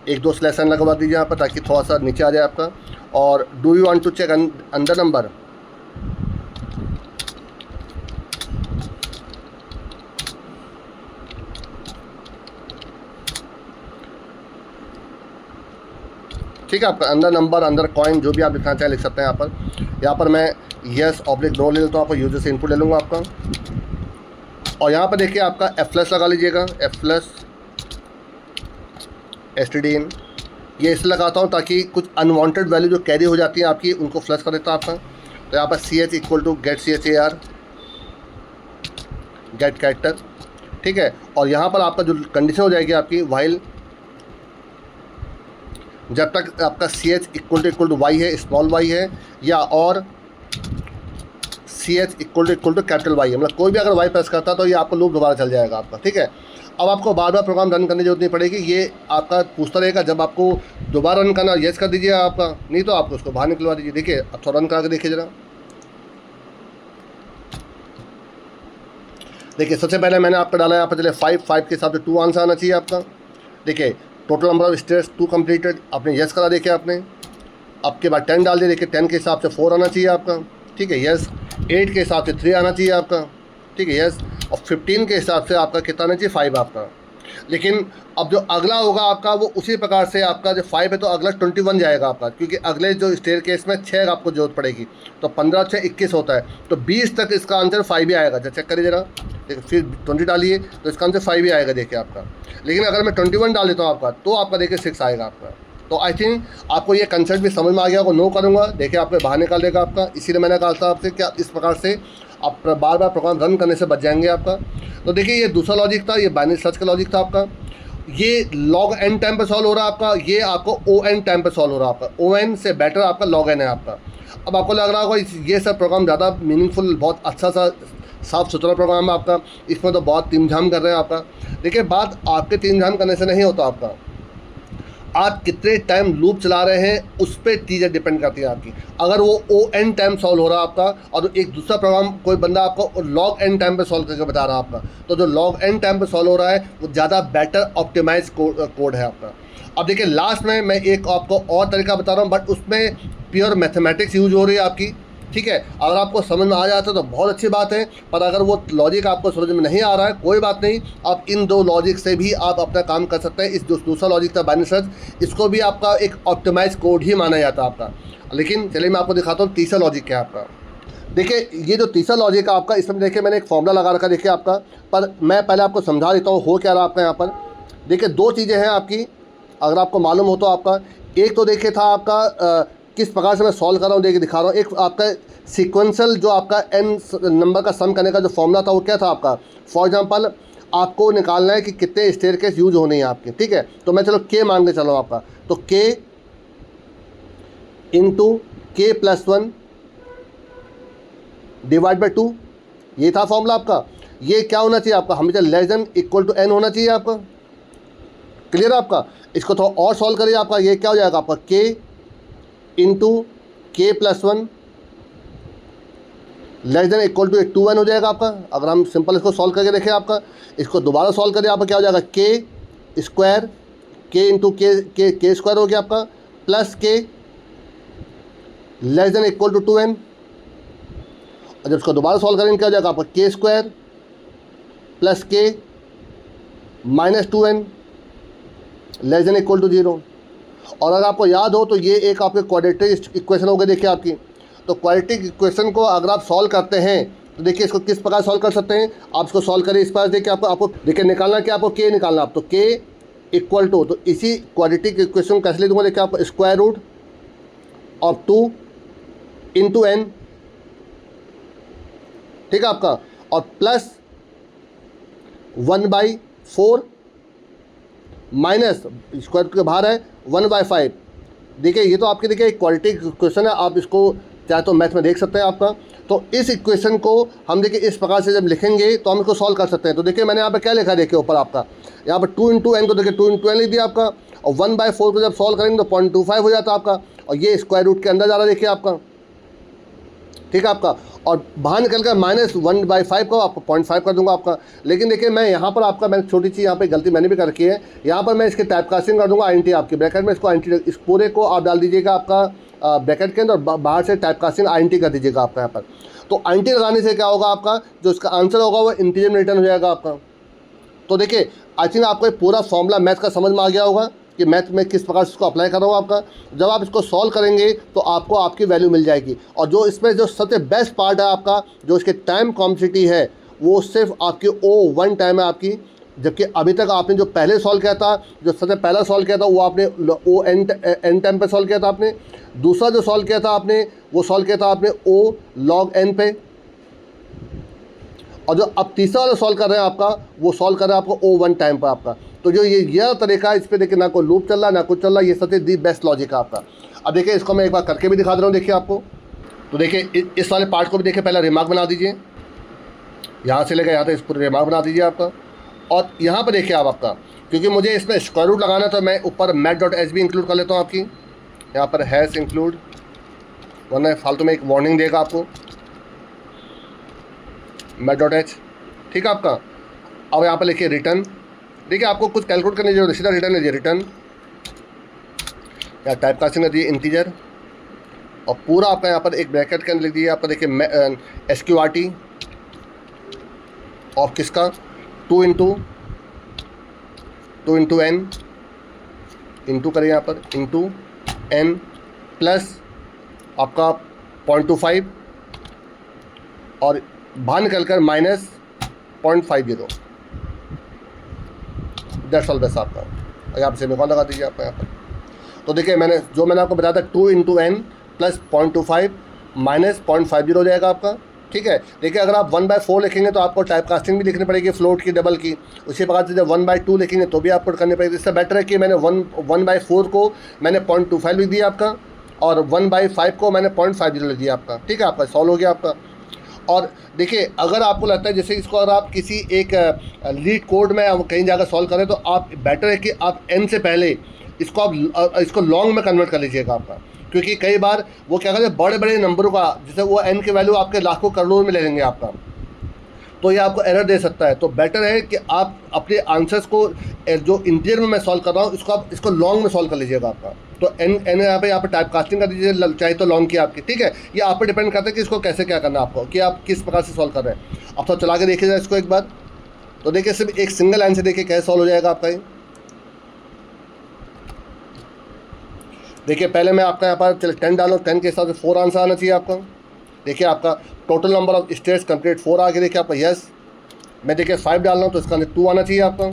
S1: 1-2 स्लैश n लगवा दीजिए यहाँ पर ताकि थोड़ा सा नीचे आ जाए आपका। और do you want to check under number, ठीक है। आपका अंदर नंबर अंदर कॉइन जो भी आप लिखना चाहें लिख सकते हैं यहाँ पर मैं यस ऑब्लिक नो ले लेता हूँ, आपको यूजर से इनपुट ले लूँगा आपका। और यहाँ पर देखिए आपका F+ लगा लीजिएगा, F+ stdin, ये इसलिए लगाता हूँ ताकि कुछ अनवांटेड वैल्यू जो कैरी हो जाती है आपकी उनको फ्लश कर देता है आपका। तो यहाँ पर ch equal to get char get character, ठीक है। और यहाँ पर आपका जो कंडीशन हो जाएगी आपकी वाइल जब तक आपका ch इक्वल टू y है, स्मॉल y है, या और ch equal to capital Y है, मतलब कोई भी अगर y प्रेस करता तो ये आपको लूप दोबारा चल जाएगा आपका, ठीक है। अब आपको बार बार प्रोग्राम रन करने की जरूरत नहीं पड़ेगी, ये आपका पूछता रहेगा। जब आपको दोबारा रन करना यस कर दीजिए आपका, नहीं तो आपको उसको बाहर निकलवा दीजिए। देखिए अब थोड़ा रन करा के देखिए ज़रा। देखिए सबसे पहले मैंने आपका डाला यहाँ पर, चले 5 के हिसाब से 2 आंसर आना चाहिए आपका। देखिए total number of states 2 completed, आपने यस करा देखिए आपने। आपके बाद 10 डाल दिए, देखिए 10 के हिसाब से 4 आना चाहिए आपका, ठीक है, यस। 8 के हिसाब से 3 आना चाहिए आपका, ठीक है, यस। और 15 के हिसाब से आपका कितना आना चाहिए, 5 आपका। लेकिन अब जो अगला होगा आपका वो उसी प्रकार से आपका जो 5 है तो अगला 21 जाएगा आपका, क्योंकि अगले जो स्टेयर केस में 6 आपको जरूरत पड़ेगी। तो 15 6 21 होता है, तो 20 तक इसका आंसर 5 ही आएगा। चेक करिए ज़रा, देखिए फिर 20 डालिए तो इसका आंसर 5 ही आएगा देखिए आपका। लेकिन अगर मैं 21 डाल देता हूँ आपका तो आपका देखिए 6 आएगा आपका। तो आई थिंक आपको ये कंसेप्ट भी समझ में आ गया होगा। नो करूँगा, देखिए आपको बाहर निकाल देगा आपका। इसीलिए मैंने कहा था आपसे क्या इस प्रकार से आप बार बार प्रोग्राम रन करने से बच जाएंगे आपका। तो देखिए ये दूसरा लॉजिक था, ये बाइनरी सर्च का लॉजिक था आपका। ये log n टाइम पे सॉल्व हो रहा है आपका, ये आपको O(n) टाइम पे सॉल्व हो रहा है आपका। O(n) से बेटर आपका log n है आपका। अब आपको लग रहा होगा ये सब प्रोग्राम ज़्यादा मीनिंगफुल, बहुत अच्छा सा साफ़ सुथरा प्रोग्राम है आपका। इसमें तो बहुत तीम झाम कर रहे हैं आपका। देखिए, बात आपके तीम झाम करने से नहीं होता आपका, आप कितने टाइम लूप चला रहे हैं उस पर चीज़ें डिपेंड करती है आपकी। अगर वो ओ एन टाइम सॉल्व हो रहा है आपका और एक दूसरा प्रोग्राम कोई बंदा आपको लॉग एन टाइम पे सॉल्व करके बता रहा है आपका, तो जो लॉग एन टाइम पे सॉल्व हो रहा है वो ज़्यादा बेटर ऑप्टिमाइज कोड है आपका। अब देखिए, लास्ट में मैं एक आपको और तरीका बता रहा हूँ, बट उसमें प्योर मैथमेटिक्स यूज हो रही है आपकी, ठीक है। अगर आपको समझ में आ जाता है तो बहुत अच्छी बात है, पर अगर वो लॉजिक आपको समझ में नहीं आ रहा है, कोई बात नहीं, आप इन दो लॉजिक से भी आप अपना काम कर सकते हैं। इस जो दूसरा लॉजिक था बाइनरी सर्च, इसको भी आपका एक ऑप्टिमाइज कोड ही माना जाता है आपका। लेकिन चलिए मैं आपको दिखाता हूँ तीसरा लॉजिक क्या है आपका। देखिए, ये जो तीसरा लॉजिक है आपका, इसमें देखिए मैंने एक फॉर्मूला लगा रखा है, देखिए आपका, पर मैं पहले आपको समझा देता हूँ हो क्या रहा आपका यहाँ पर। देखिए, दो चीज़ें हैं आपकी, अगर आपको मालूम हो तो आपका। एक तो देखिए था आपका किस प्रकार से मैं सॉल्व कर रहा हूँ, देखिए दिखा रहा हूँ। एक आपका सीक्वेंशियल जो आपका n नंबर का सम करने का जो फॉर्मूला था वो क्या था आपका। फॉर एग्जांपल, आपको निकालना है कि कितने स्टेयरकेस यूज होने हैं आपके, ठीक है। तो मैं चलो k मान के चलो आपका, तो k into k plus 1 divide by 2, ये था फॉर्मूला आपका। ये क्या होना चाहिए आपका, हमेशा less than equal to n होना चाहिए आपका। क्लियर है आपका। इसको थोड़ा और सॉल्व करिए आपका, ये क्या हो जाएगा आपका, k into k plus 1 less than equal to 2n हो जाएगा आपका। अगर हम सिंपल इसको सॉल्व करके देखें आपका, इसको दोबारा सॉल्व करिए आपका, क्या हो जाएगा, के स्क्वायर, के इंटू के स्क्वायर हो गया आपका, प्लस के less than equal to 2n। और जब इसको दोबारा सॉल्व करेंगे क्या हो जाएगा आपका, k square plus k minus 2n less than equal to 0। और अगर आपको याद हो तो ये एक आपके क्वाड्रेटिक इक्वेशन हो गई। देखिए आपकी, तो क्वाड्रेटिक इक्वेशन को अगर आप सॉल्व करते हैं तो देखिए इसको किस प्रकार सॉल्व कर सकते हैं। आप इसको सॉल्व करिए इस प्रकार, देखिए आपको देखिए निकालना क्या, आपको के निकालना आप, तो के इक्वल टू, तो इसी क्वाड्रेटिक इक्वेशन को कैसे लिख दूँगा, देखिए आपको square root of 2 into n, ठीक है आपका, और प्लस 1/4 माइनस स्क्वायर रूट के बाहर है 1/5। देखिए, ये तो आपके देखिए क्वाड्रेटिक इक्वेशन है, आप इसको चाहे तो मैथ में देख सकते हैं आपका। तो इस इक्वेशन को हम देखिए इस प्रकार से जब लिखेंगे तो हम इसको सॉल्व कर सकते हैं। तो देखिए मैंने यहाँ पे क्या लिखा है, देखिए ऊपर आपका यहाँ पर 2 इंटू एन को देखिए 2 इंटू एन लिख दिया आपका, और 1/4 को जब सॉल्व करेंगे तो 0.25 हो जाता है आपका, और ये स्क्वायर रूट के अंदर जा रहा है देखिए आपका, ठीक है आपका। और बाहर निकल कर -1/5 को आपको 0.5 कर दूंगा आपका। लेकिन देखिए मैं यहाँ पर आपका, मैंने छोटी चीज़ यहाँ पे गलती मैंने भी कर रखी है, यहाँ पर मैं इसके टाइप कास्टिंग कर दूंगा INT आपके ब्रैकेट में, इसको INT, इस पूरे को आप डाल दीजिएगा आपका ब्रैकेट के अंदर, बाहर से टाइप कास्टिंग INT कर दीजिएगा आपका यहाँ पर। तो INT लगाने से क्या होगा आपका, जो इसका आंसर होगा वो इंटीजर में रिटर्न हो जाएगा आपका। तो देखिए आई थिंक आपको पूरा फॉर्मूला मैथ का समझ में आ गया होगा कि मैथ में किस प्रकार से इसको अप्लाई कर रहा हूँ आपका। जब आप इसको सॉल्व करेंगे तो आपको आपकी वैल्यू मिल जाएगी। और जो इसमें जो सबसे बेस्ट पार्ट है आपका, जो इसके टाइम कॉम्प्लेक्सिटी है, वो सिर्फ आपकी O1 टाइम है आपकी। जबकि अभी तक आपने जो पहले सॉल्व किया था, जो सबसे पहला सॉल्व किया था वो आपने O(n) टाइम पे सॉल्व किया था आपने। दूसरा जो सॉल्व किया था आपने, वो सॉल्व किया था आपने O log n पे। और जो अब तीसरा वाला सॉल्व कर रहे हैं आपका, वो सॉल्व कर रहे हैं आपको O1 टाइम पर आपका। तो जो ये तरीका है, इस पर देखिए ना कोई लूप चल रहा है ना कुछ चल रहा है, ये सबसे दी बेस्ट लॉजिक है आपका। अब देखिए इसको मैं एक बार करके भी दिखा दे रहा हूँ, देखिए आपको। तो देखिए इस वाले पार्ट को भी देखिए, पहले रिमार्क बना दीजिए, यहाँ से लेकर यहाँ तक इस पूरे रिमार्क बना दीजिए आपका। और यहाँ पर देखिए आप आपका, क्योंकि मुझे इसमें स्क्वायर रूट लगाना था, मैं ऊपर math.h भी इंक्लूड कर लेता हूँ आपकी, यहाँ पर हैश इंक्लूड, वरना फालतू में एक वार्निंग देगा आपको, math.h, ठीक है आपका। अब यहाँ पर लिखिए रिटर्न, देखिए आपको कुछ कैलकुलेट करने की जरूरत, सीधा रिटर्न लीजिए, रिटर्न या टाइप कास्टिंग कर दिए इंटीजर, और पूरा आपका यहाँ पर एक ब्रैकेट के अंदर लिख दिए आपका, देखिए SQRT और किसका 2 इंटू n इंटू करिए यहाँ पर, इंटू n प्लस आपका 0.25 और बाहर निकल कर -0.50। दैट्स ऑल बेस्ट आपका। और यहाँ पर सेमीकोलन लगा दीजिए आपका यहाँ पर। तो देखिए मैंने आपको बताया था 2 इंटू n प्लस 0.25 माइनस 0.50 हो जाएगा आपका, ठीक है। देखिए अगर आप 1/4 लिखेंगे तो आपको टाइप कास्टिंग भी लिखनी पड़ेगी, फ्लोट की, डबल की। उसी प्रकार से जब 1/2 लिखेंगे तो भी आपको करनी पड़ेगी। इससे बेटर है कि मैंने 1/4 को मैंने 0.25 लिख दिया आपका, और 1/5 को मैंने 0.50 लिख दिया आपका, ठीक है आपका, सॉल्व हो गया आपका। और देखिए, अगर आपको लगता है जैसे इसको अगर आप किसी एक लीड कोड में कहीं जाकर सॉल्व करें तो आप बेटर है कि आप n से पहले इसको आप इसको लॉन्ग में कन्वर्ट कर लीजिएगा आपका, क्योंकि कई बार वो क्या करते हैं बड़े बड़े नंबरों का, जैसे वो n की वैल्यू आपके लाखों करोड़ों में ले लेंगे आपका, तो ये आपको एरर दे सकता है। तो बेटर है कि आप अपने आंसर्स को जो इंटीजर में मैं सॉल्व कर रहा हूँ इसको आप इसको लॉन्ग में सॉल्व कर लीजिएगा आपका। तो एन यहाँ पे टाइप कास्टिंग कर दीजिए, चाहे तो लॉन्ग की आपकी, ठीक है। ये आप पे डिपेंड करता है कि इसको कैसे क्या करना है आपको, कि आप किस प्रकार से सॉल्व कर रहे हैं। अब तो चला के देखिएगा इसको एक बार। तो देखिए सिर्फ एक सिंगल लाइन से देखिए कैसे सॉल्व हो जाएगा आपका ये। देखिए पहले मैं आपका यहाँ पर चलो 10 डालूँ, 10 के हिसाब से 4 आंसर आना चाहिए आपका। देखिए आपका total number of states complete 4 आ गया। देखिए आपका यस। मैं देखिए 5 डाल रहा हूँ तो इसका आंसर 2 आना चाहिए आपका।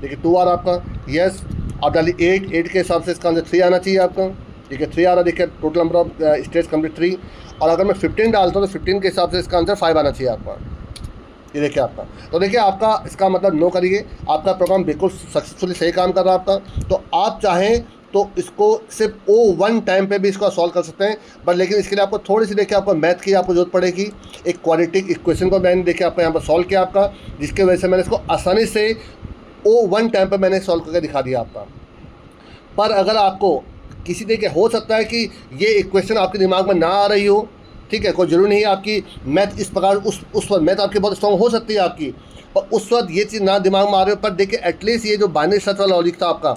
S1: देखिए 2 आ रहा आपका यस। आप डालिए 8 के हिसाब से इसका आंसर 3 आना चाहिए आपका। देखिए 3 आ रहा। देखिए total number of states complete 3। और अगर मैं 15 डालता हूँ तो 15 के हिसाब से इसका आंसर 5 आना चाहिए आपका। ये देखिए आपका। तो देखिए आपका इसका मतलब नो करिए, आपका प्रोग्राम बिल्कुल सक्सेसफुली सही काम कर रहा है आपका। तो आप चाहें तो इसको सिर्फ O1 टाइम पे भी इसको सॉल्व कर सकते हैं, बट लेकिन इसके लिए आपको थोड़ी सी देखिए आपको मैथ की आपको जरूरत पड़ेगी। एक क्वाड्रेटिक इक्वेशन को मैंने देखिए आपका यहाँ पर सॉल्व किया आपका, जिसके वजह से मैंने इसको आसानी से O1 टाइम पे मैंने सॉल्व करके दिखा दिया आपका। पर अगर आपको किसी तरीके हो सकता है कि ये इक्वेशन आपके दिमाग में ना आ रही हो, ठीक है, कोई जरूरी नहीं है आपकी मैथ इस प्रकार उस वक्त मैथ आपकी बहुत स्ट्रॉन्ग हो सकती है आपकी, पर उस वक्त ये चीज़ ना दिमाग में आ रही हो। पर देखिए एटलीस्ट ये जो बाइनरी सर्च वाला लॉजिक था आपका,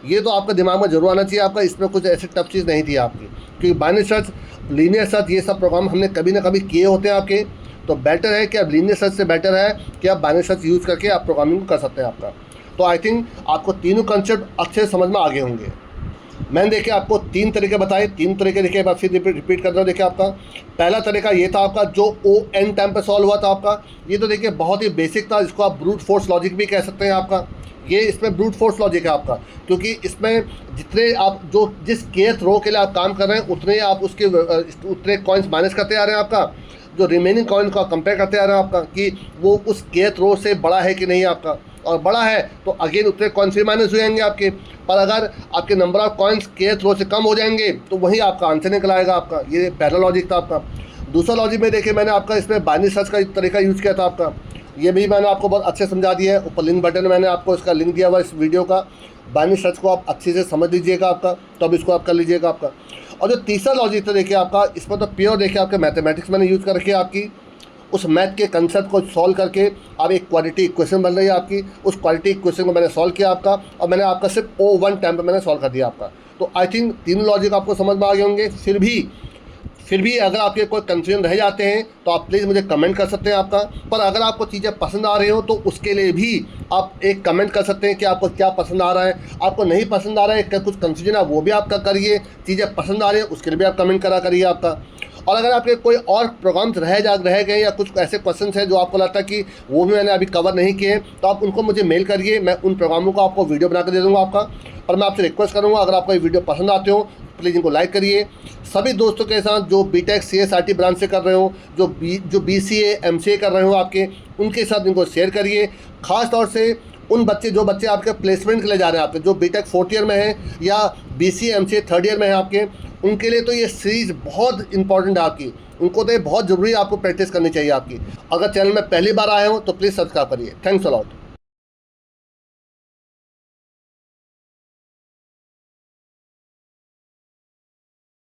S1: ये तो आपका दिमाग में जरूर आना चाहिए आपका। इसमें कुछ ऐसी टफ चीज़ नहीं थी आपकी, क्योंकि बाइनरी सर्च, लीनियर सर्च, ये सब प्रोग्राम हमने कभी ना कभी किए होते हैं आपके। तो बेटर है कि आप लीनियर सर्च से बेटर है कि आप बाइनरी सर्च यूज़ करके आप प्रोग्रामिंग कर सकते हैं आपका। तो आई थिंक आपको तीनों कंसेप्ट अच्छे से समझ में आ गए होंगे। मैंने देखिए आपको 3 तरीके बताए, 3 तरीके देखिए एक बार फिर रिपीट कर रहा हूँ। देखिए आपका पहला तरीका ये था आपका जो O(n) टाइम पे सॉल्व हुआ था आपका। ये तो देखिए बहुत ही बेसिक था, इसको आप ब्रूट फोर्स लॉजिक भी कह सकते हैं आपका। ये इसमें ब्रूट फोर्स लॉजिक है आपका, क्योंकि इसमें जितने आप जो जिस केथ रो के लिए आप काम कर रहे हैं उतने आप उसके उतने कॉइन्स माइनस करते आ रहे हैं आपका। जो रिमेनिंग कॉइन को कंपेयर करते आ रहे हैं आपका कि वो उस केथ रो से बड़ा है कि नहीं आपका, और बड़ा है तो अगेन उतने कॉइन्स भी माइनस हो जाएंगे आपके। पर अगर आपके नंबर ऑफ कॉइन्स केथ रो से कम हो जाएंगे तो वही आपका आंसर निकल आएगा आपका। ये पहला लॉजिक था आपका। दूसरा लॉजिक में देखिए मैंने आपका इसमें बाइनरी सर्च का तरीका यूज़ किया था आपका। ये भी मैंने आपको बहुत अच्छे समझा दिया है। ऊपर लिंक बटन में मैंने आपको इसका लिंक दिया हुआ इस वीडियो का। बाइनरी सर्च को आप अच्छे से समझ लीजिएगा आपका, तब इसको आप कर लीजिएगा आपका। और जो तीसरा लॉजिक था देखिए आपका, इसमें तो प्योर देखिए आपके मैथमेटिक्स मैंने यूज़ कर रखी है आपकी। उस मैथ के कंसेप्ट को सॉल्व करके आप एक क्वाड्रेटिक इक्वेशन बन रही है आपकी। उस क्वाड्रेटिक इक्वेशन को मैंने सॉल्व किया आपका, और मैंने आपका सिर्फ O1 टाइम पर मैंने सॉल्व कर दिया आपका। तो आई थिंक तीनों लॉजिक आपको समझ में आ गए होंगे। फिर भी अगर आपके कोई कंफ्यूजन रह जाते हैं तो आप प्लीज़ मुझे कमेंट कर सकते हैं आपका। पर अगर आपको चीज़ें पसंद आ रही हो तो उसके लिए भी आप एक कमेंट कर सकते हैं कि आपको क्या पसंद आ रहा है, आपको नहीं पसंद आ रहा है, क्या कुछ कंफ्यूजन है वो भी आपका करिए। चीज़ें पसंद आ रही है उसके लिए भी आप कमेंट करा करिए आपका। और अगर आपके कोई और प्रोग्राम्स रह गए या कुछ ऐसे क्वेश्चंस हैं जो आपको लगता है कि वो भी मैंने अभी कवर नहीं किए, तो आप उनको मुझे मेल करिए, मैं उन प्रोग्रामों को आपको वीडियो बना कर दे दूँगा आपका। और मैं आपसे रिक्वेस्ट करूँगा अगर आपको ये वीडियो पसंद आते हो प्लीज़ इनको लाइक करिए। सभी दोस्तों के साथ जो बीटेक CSRT ब्रांच से कर रहे हो, जो BCA MCA कर रहे हो आपके, उनके साथ इनको शेयर करिए। ख़ास तौर से उन जो बच्चे आपके प्लेसमेंट के लिए जा रहे हैं आपके, जो बीटेक 4th ईयर में है या BCA MCA 3rd ईयर में है आपके, उनके लिए तो ये सीरीज़ बहुत इंपॉर्टेंट है आपकी। उनको तो ये बहुत ज़रूरी आपको प्रैक्टिस करनी चाहिए आपकी। अगर चैनल में पहली बार आए हो तो प्लीज़ सब्सक्राइब करिए। Thanks a lot.